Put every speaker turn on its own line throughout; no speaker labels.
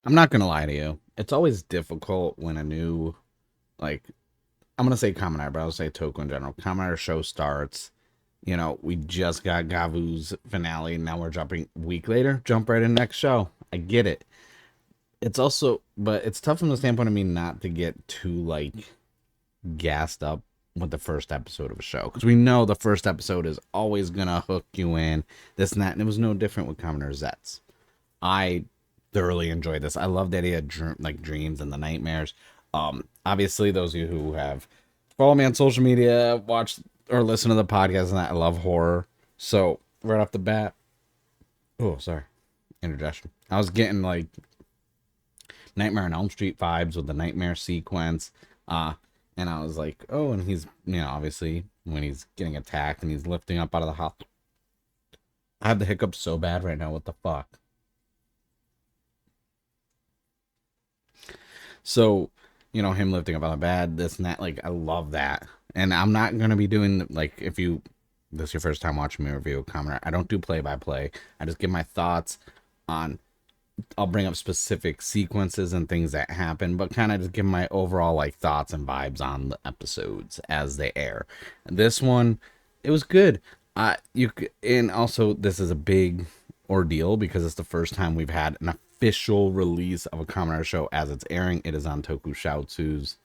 I'm not gonna lie to you. It's always difficult when a new, like, I'm gonna say Kamen Rider, but I'll say Toku in general. Kamen Rider show starts. We just got Gavu's finale. Now we're jumping a week later. Jump right in next show. I get it. It's also, but it's tough from the standpoint of me not to get too like gassed up with the first episode of a show because we know the first episode is always gonna hook you in this and that, and it was no different with Kamen Rider ZETZ. I thoroughly enjoyed this. I love that he had dreams and the nightmares. Obviously, those of you who have follow me on social media, watch or listen to the podcast, and that I love horror. So right off the bat, oh sorry, interjection. I was getting like Nightmare on Elm Street vibes with the nightmare sequence. And I was like, oh, and he's, obviously when he's getting attacked and he's lifting up out of the hospital. I have the hiccups so bad right now. What the fuck? So, him lifting up out of bed, this and that, like, I love that. And I'm not going to be doing, like, if you, this is your first time watching me review a comment, I don't do play-by-play. I just give my thoughts on, I'll bring up specific sequences and things that happen, but kind of just give my overall, like, thoughts and vibes on the episodes as they air. This one, it was good. And also, this is a big ordeal because it's the first time we've had an official release of a Kamen Rider show as it's airing. It is on Tokusatsu's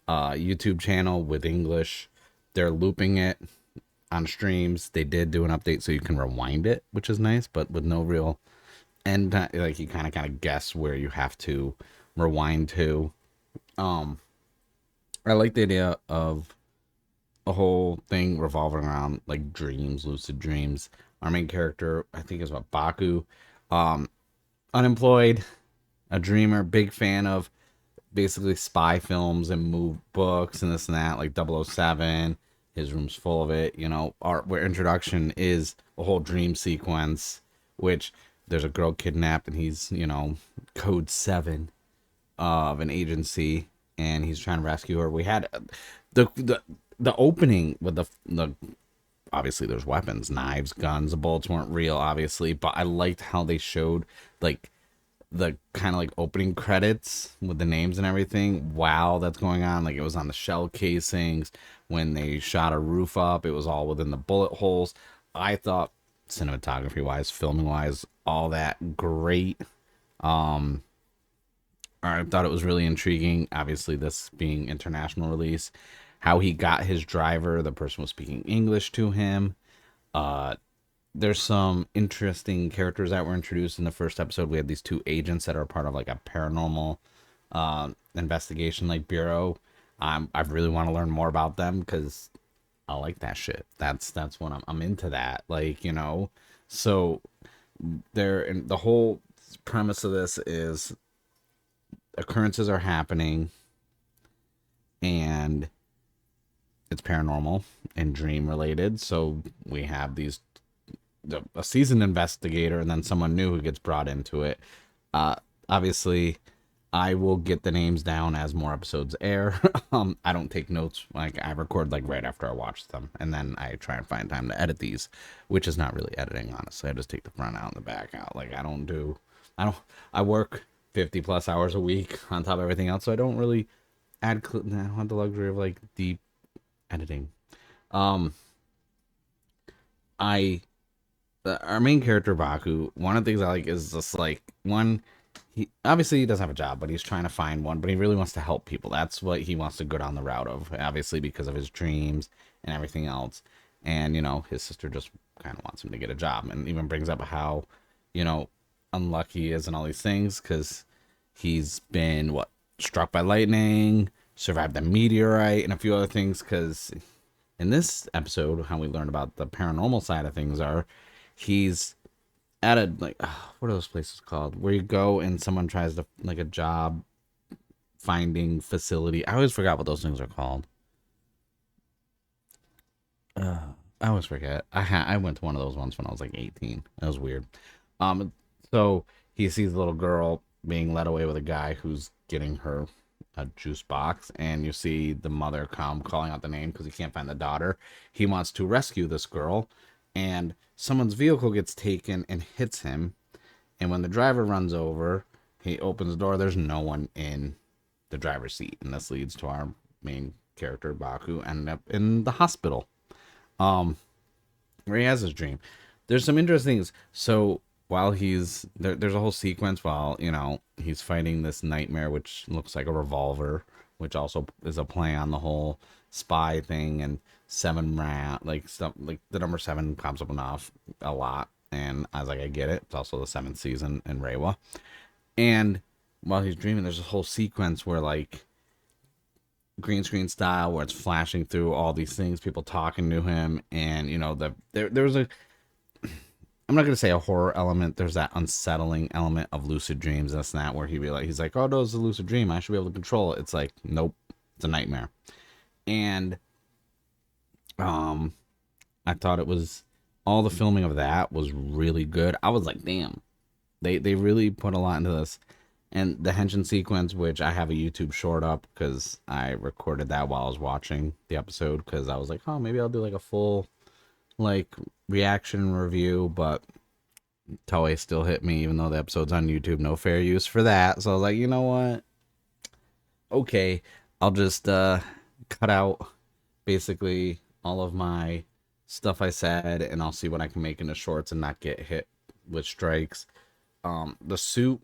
YouTube channel with English. They're looping it on streams. They did do an update so you can rewind it, which is nice, but with no real end. Like you kind of guess where you have to rewind to. I like the idea of a whole thing revolving around like dreams, lucid dreams. Our main character, I think, is what, Baku, unemployed, a dreamer, big fan of basically spy films and move books and this and that, like 007. His room's full of it. Where introduction is a whole dream sequence, which there's a girl kidnapped and he's, code 7 of an agency and he's trying to rescue her. We had the opening with the obviously there's weapons, knives, guns. The bullets weren't real, obviously, but I liked how they showed like the kind of like opening credits with the names and everything. Wow, that's going on. Like it was on the shell casings. When they shot a roof up, it was all within the bullet holes. I thought cinematography wise, filming wise, all that great. I thought it was really intriguing. Obviously, this being international release, how he got his driver, the person was speaking English to him. There's some interesting characters that were introduced in the first episode. We had these two agents that are part of like a paranormal investigation like bureau. I really want to learn more about them because I like that shit. That's what I'm into that. Like, so the whole premise of this is occurrences are happening and it's paranormal and dream related. So we have a seasoned investigator and then someone new who gets brought into it. Obviously, I will get the names down as more episodes air. I don't take notes. Like I record like right after I watch them, and then I try and find time to edit these, which is not really editing, honestly. I just take the front out and the back out. Like I work 50 plus hours a week on top of everything else, so I don't really I don't have the luxury of like deep editing. Our main character Baku, one of the things I like is just like he obviously doesn't have a job, but he's trying to find one, but he really wants to help people. That's what he wants to go down the route of, obviously because of his dreams and everything else. And his sister just kind of wants him to get a job, and even brings up how unlucky he is and all these things because he's been struck by lightning, survived the meteorite, and a few other things. Because in this episode, how we learn about the paranormal side of things are he's at a what are those places called where you go and someone tries to like a job finding facility. I always forgot what those things are called. I always forget. I went to one of those ones when I was like 18. That was weird. So he sees a little girl being led away with a guy who's getting her a juice box, and you see the mother come calling out the name because he can't find the daughter. He wants to rescue this girl, and someone's vehicle gets taken and hits him. And when the driver runs over, He opens the door. There's no one in the driver's seat, and this leads to our main character Baku ending up in the hospital, um, where he has his dream. There's some interesting things. So while he's there, there's a whole sequence while he's fighting this nightmare, which looks like a revolver, which also is a play on the whole spy thing and seven rat like stuff like the number seven pops up enough a lot, and I was like, I get it. It's also the seventh season in Reiwa, and while he's dreaming, there's a whole sequence where like green screen style where it's flashing through all these things, people talking to him, and there was a I'm not gonna say a horror element. There's that unsettling element of lucid dreams. That's that where he's like, oh no, it's a lucid dream. I should be able to control it. It's like, nope, it's a nightmare. And I thought it was all the filming of that was really good. I was like, damn, they really put a lot into this. And the henshin sequence, which I have a YouTube short up because I recorded that while I was watching the episode, because I was like, oh, maybe I'll do like a full like reaction review, but Toei still hit me even though the episode's on YouTube. No fair use for that. So I was like, you know what? Okay, I'll just cut out basically all of my stuff I said, and I'll see what I can make into shorts and not get hit with strikes. The suit,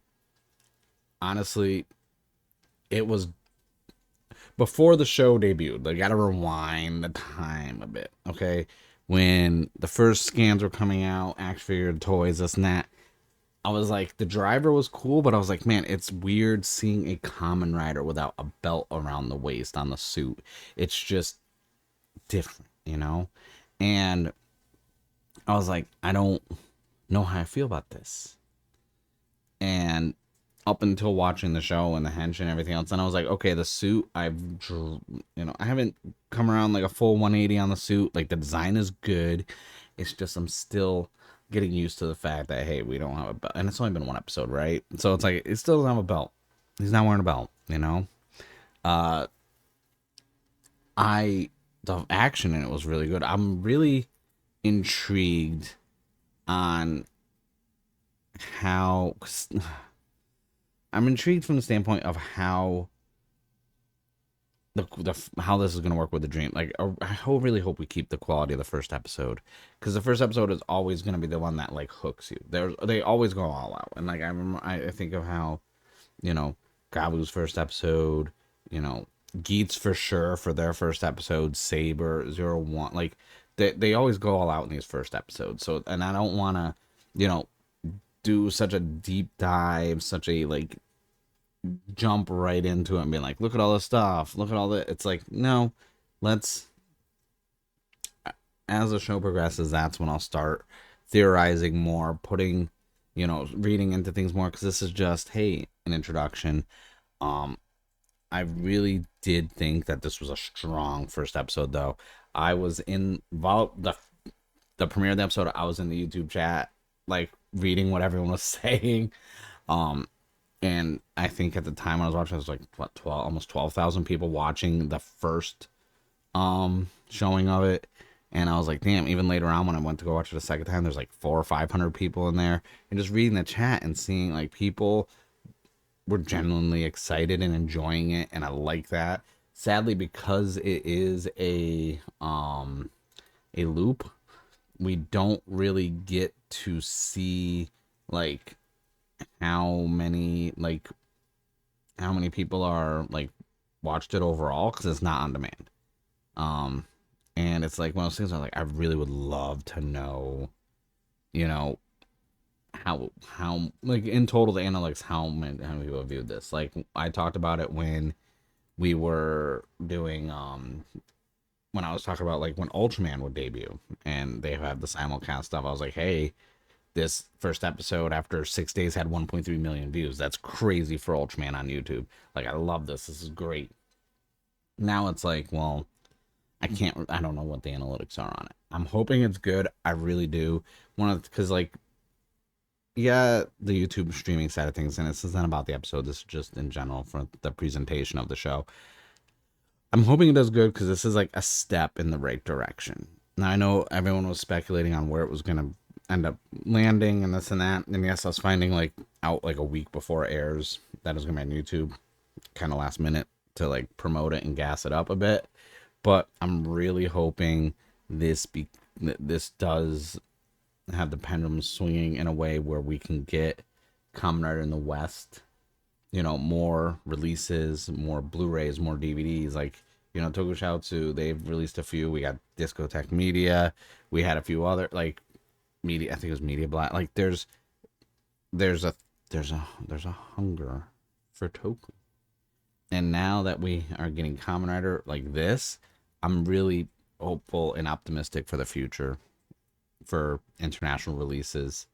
honestly, it was before the show debuted. I gotta rewind the time a bit, okay? When the first scans were coming out, action figure, toys, this and that, I was like, the driver was cool, but I was like, man, it's weird seeing a Kamen Rider without a belt around the waist on the suit. It's just different, And I was like, I don't know how I feel about this. And up until watching the show and the hench and everything else, and I was like, okay, the suit, I haven't come around like a full 180 on the suit. Like, the design is good. It's just I'm still getting used to the fact that, hey, we don't have a belt, and it's only been one episode, right? So it's like, it still doesn't have a belt. He's not wearing a belt, the action in it was really good. I'm really intrigued on how I'm intrigued from the standpoint of how how this is going to work with the dream. Like, really hope we keep the quality of the first episode, because the first episode is always going to be the one that like hooks you. They always go all out, and like I think of how Gabu's first episode, Geats for sure for their first episode, Saber 01, like they always go all out in these first episodes. So, and I don't want to do such a deep dive, such a like jump right into it and be like, look at all this stuff, look at all that. It's like, no, let's, as the show progresses, that's when I'll start theorizing more, putting reading into things more, because this is just, hey, an introduction. I really did think that this was a strong first episode, though. I was involved the premiere of the episode. I was in the YouTube chat, like reading what everyone was saying. And I think at the time when I was watching, it was like what, almost 12,000 people watching the first showing of it. And I was like, damn, even later on when I went to go watch it a second time, there's like 400 or 500 people in there. And just reading the chat and seeing like people were genuinely excited and enjoying it, and I like that. Sadly, because it is a loop, we don't really get to see like how many people are like watched it overall, because it's not on demand. And it's like one of those things where like I really would love to know, how like in total the analytics, how many people viewed this. Like, I talked about it when we were doing when I was talking about like when Ultraman would debut and they had the simulcast stuff. I was like, hey, this first episode after 6 days had 1.3 million views. That's crazy for Ultraman on YouTube. Like, I love this. This is great. Now it's like, well, I don't know what the analytics are on it. I'm hoping it's good. I really do. Because like, yeah, the YouTube streaming side of things, and this isn't about the episode, this is just in general for the presentation of the show. I'm hoping it does good, because this is like a step in the right direction. Now, I know everyone was speculating on where it was going to end up landing and this and that. And yes, I was finding like out like a week before it airs that is gonna be on YouTube, kind of last minute to like promote it and gas it up a bit. But I'm really hoping this does have the pendulum swinging in a way where we can get Kamen Rider in the West, more releases, more Blu-rays, more DVDs. Like, Tokusatsu, they've released a few. We got Discotech Media. We had a few other like media. I think it was Media Black. Like, there's a hunger for Toku. And now that we are getting Kamen Rider like this, I'm really hopeful and optimistic for the future for international releases.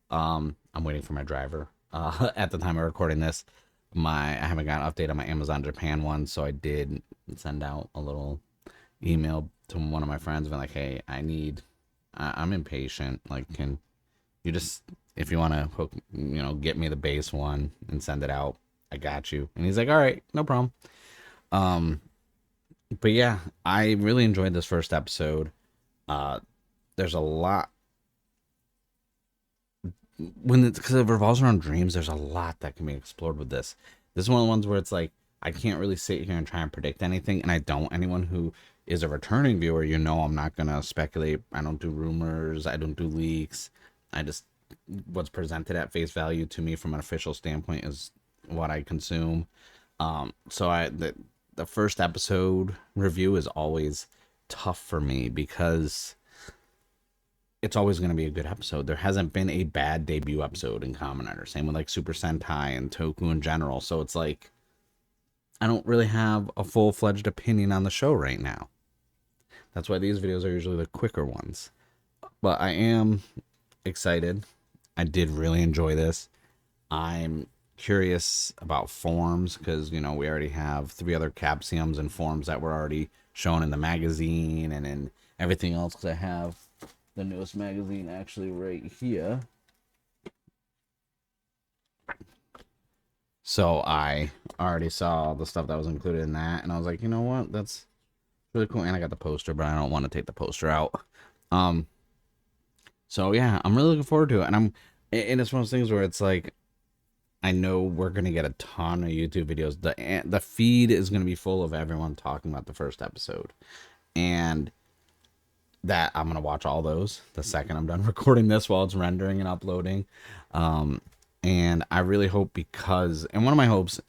I'm waiting for my driver. At the time of recording this, I haven't got an update on my Amazon Japan one, so I did send out a little email to one of my friends, being like, "Hey, I'm impatient. Like, can you just, if you want to hook, get me the base one and send it out, I got you." And he's like, "All right, no problem." But yeah, I really enjoyed this first episode. There's a lot because it revolves around dreams. There's a lot that can be explored with this. This is one of the ones where it's like I can't really sit here and try and predict anything, and I don't. Anyone who is a returning viewer, I'm not gonna speculate. I don't do rumors. I don't do leaks. I just what's presented at face value to me from an official standpoint is what I consume. So the first episode review is always tough for me because it's always going to be a good episode. There hasn't been a bad debut episode in Kamen Rider. Same with like Super Sentai and Toku in general. So it's like I don't really have a full-fledged opinion on the show right now. That's why these videos are usually the quicker ones. But I am excited. I did really enjoy this. I'm curious about forms because, we already have 3 other capsiums and forms that were already shown in the magazine and in everything else, because I have the newest magazine actually right here. So I already saw the stuff that was included in that, and I was like, you know what, that's really cool. And I got the poster, but I don't want to take the poster out. So yeah, I'm really looking forward to it, and it's one of those things where it's like, I know we're gonna get a ton of YouTube videos. The feed is gonna be full of everyone talking about the first episode, and that I'm gonna watch all those the second I'm done recording this while it's rendering and uploading. And I really hope one of my hopes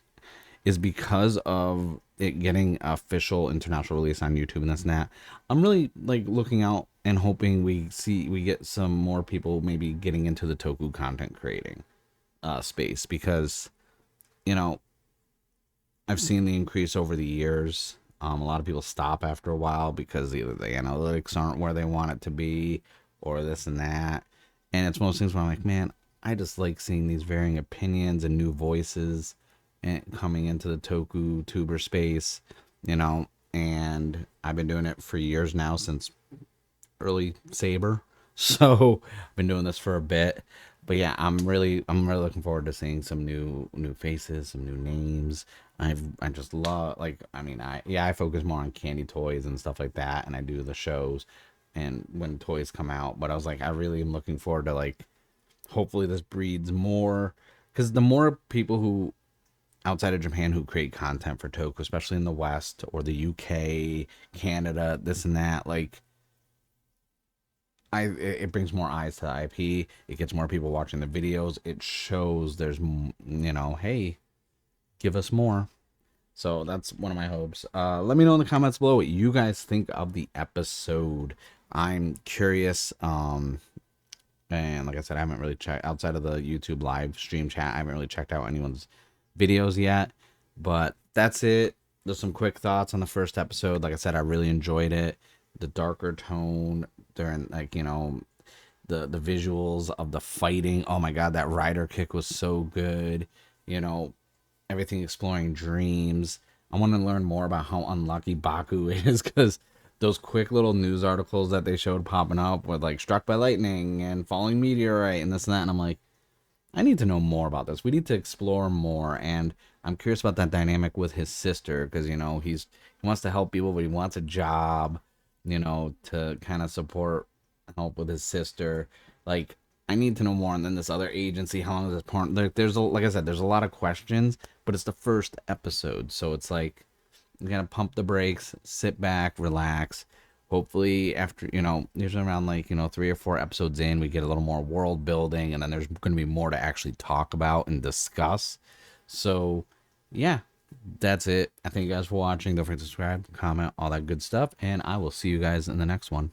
is because of it getting official international release on YouTube and this and that, I'm really like looking out and hoping we get some more people maybe getting into the Toku content creating space, because I've seen the increase over the years. A lot of people stop after a while because either the analytics aren't where they want it to be or this and that. And it's one of those things where I'm like, man, I just like seeing these varying opinions and new voices coming into the Toku tuber space, and I've been doing it for years now, since early Saber. So I've been doing this for a bit. But yeah, I'm really looking forward to seeing some new faces, some new names. I just love, like, I focus more on candy toys and stuff like that, and I do the shows and when toys come out. But I was like, I really am looking forward to, like, hopefully this breeds more, because the more people who outside of Japan who create content for Toku, especially in the West or the UK, Canada, this and that, like, it brings more eyes to the IP. It gets more people watching the videos. It shows there's, hey, give us more. So that's one of my hopes. Let me know in the comments below what you guys think of the episode. I'm curious. And like I said, I haven't really checked outside of the YouTube live stream chat. I haven't really checked out anyone's videos yet. But that's it. There's some quick thoughts on the first episode. Like I said, I really enjoyed it. The darker tone during, like, the visuals of the fighting. Oh my god, that rider kick was so good. Everything exploring dreams. I want to learn more about how unlucky Baku is, because those quick little news articles that they showed popping up with, like, struck by lightning and falling meteorite and this and that, and I'm like, I need to know more about this. We need to explore more, and I'm curious about that dynamic with his sister, because he wants to help people, but he wants a job, to kind of help with his sister. Like, I need to know more. And then this other agency, how long is this porn? Like I said, there's a lot of questions, but it's the first episode, so it's like you gotta pump the brakes, sit back, relax. Hopefully, after usually around like 3 or 4 episodes in, we get a little more world building, and then there's gonna be more to actually talk about and discuss. So, yeah, that's it. I thank you guys for watching. Don't forget to subscribe, comment, all that good stuff, and I will see you guys in the next one.